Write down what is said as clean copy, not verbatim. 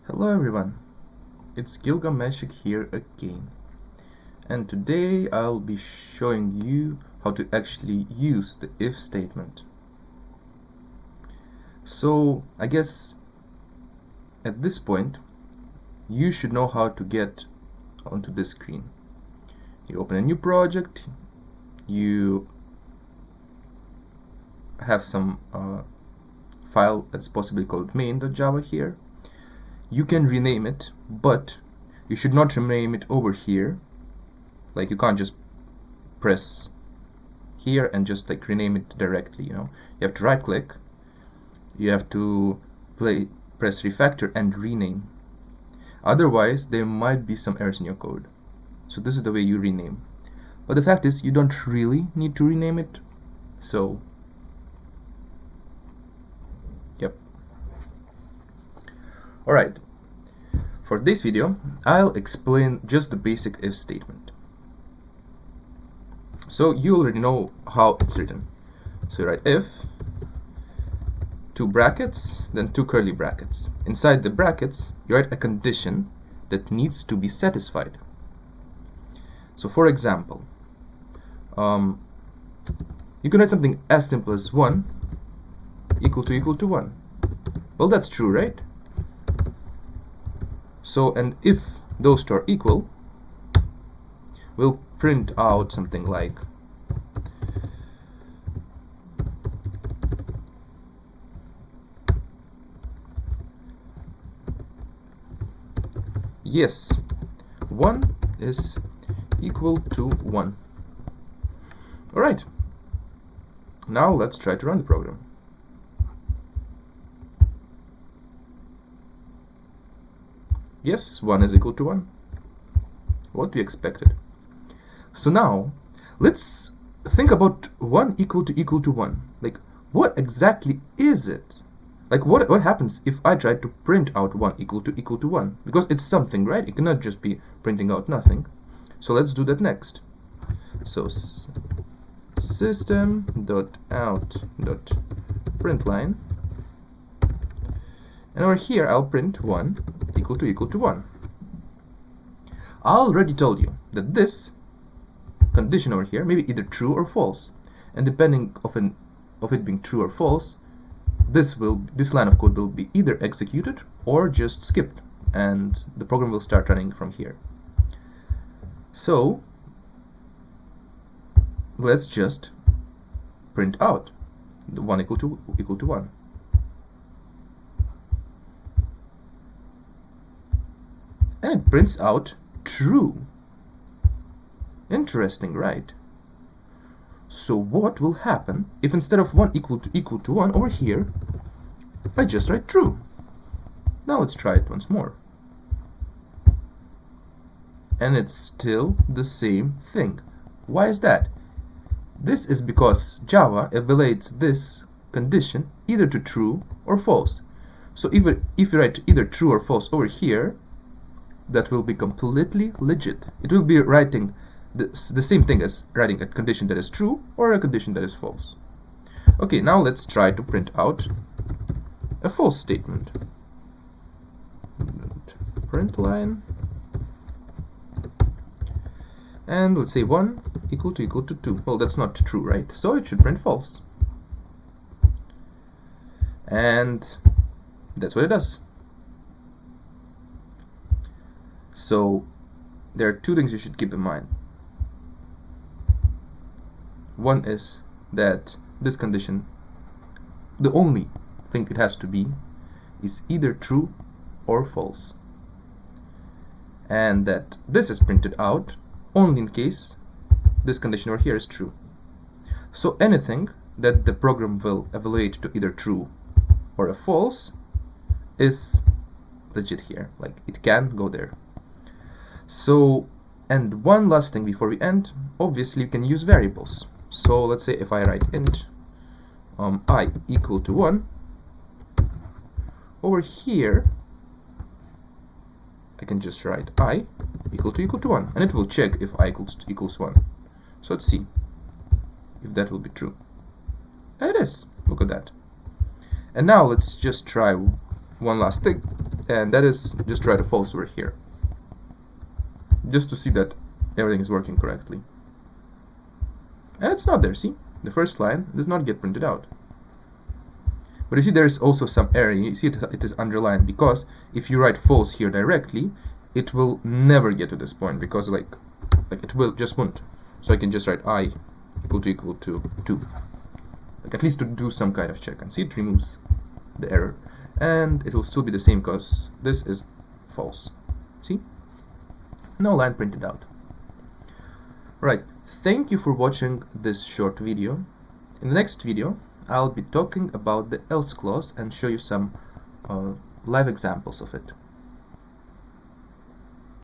Hello everyone, it's Gilgameshik here again, and today I'll be showing you how to actually use the if statement. So I guess at this point you should know how to get onto this screen. You open a new project, you have some file that's possibly called main.java here. You can rename it, but you should not rename it over here. Like, you can't just press here and just like rename it directly, you have to right click, you have to press refactor and rename, otherwise there might be some errors in your code. So this is the way you rename, but the fact is you don't really need to rename it. So yep. Alright, for this video I'll explain just the basic if statement. So you already know how it's written. So you write if, 2 brackets, then 2 curly brackets. Inside the brackets you write a condition that needs to be satisfied. So for example, you can write something as simple as 1 equal to 1. Well, that's true, right? So, and if those two are equal, we'll print out something like yes, 1 is equal to 1. Alright, now let's try to run the program. Yes, 1 is equal to 1. What we expected. So now, let's think about 1 equal to 1. Like, what exactly is it? Like, what happens if I try to print out 1 equal to 1? Because it's something, right? It cannot just be printing out nothing. So let's do that next. So system.out.println, and over here I'll print 1 equal to 1. I already told you that this condition over here may be either true or false, and depending of it being true or false, this line of code will be either executed or just skipped, and the program will start running from here. So let's just print out the 1 equal to 1. And it prints out true. Interesting, right? So what will happen if instead of 1 equal to 1 over here, I just write true? Now let's try it once more. And it's still the same thing. Why is that? This is because Java evaluates this condition either to true or false. So if you write either true or false over here, that will be completely legit. It will be writing the same thing as writing a condition that is true or a condition that is false. Okay, now let's try to print out a false statement. Println, and let's say 1 equal to 2. Well, that's not true, right? So it should print false. And that's what it does. So there are 2 things you should keep in mind. One is that this condition, the only thing it has to be is either true or false, and that this is printed out only in case this condition over here is true. So anything that the program will evaluate to either true or a false is legit here, like it can go there. So, and one last thing before we end, obviously you can use variables. So let's say if I write int I equal to 1, over here I can just write I equal to 1, and it will check if I equals 1. So let's see if that will be true. And it is. Look at that. And now let's just try one last thing. and that is just write a false over here, just to see that everything is working correctly. And it's not there, see? The first line does not get printed out. But you see there is also some error. You see it is underlined, because if you write false here directly, it will never get to this point, because like it will just won't. So I can just write I equal to 2. Like, at least to do some kind of check, and see it removes the error, and it will still be the same because this is false. See? No line printed out. Right, thank you for watching this short video. In the next video I'll be talking about the else clause and show you some live examples of it.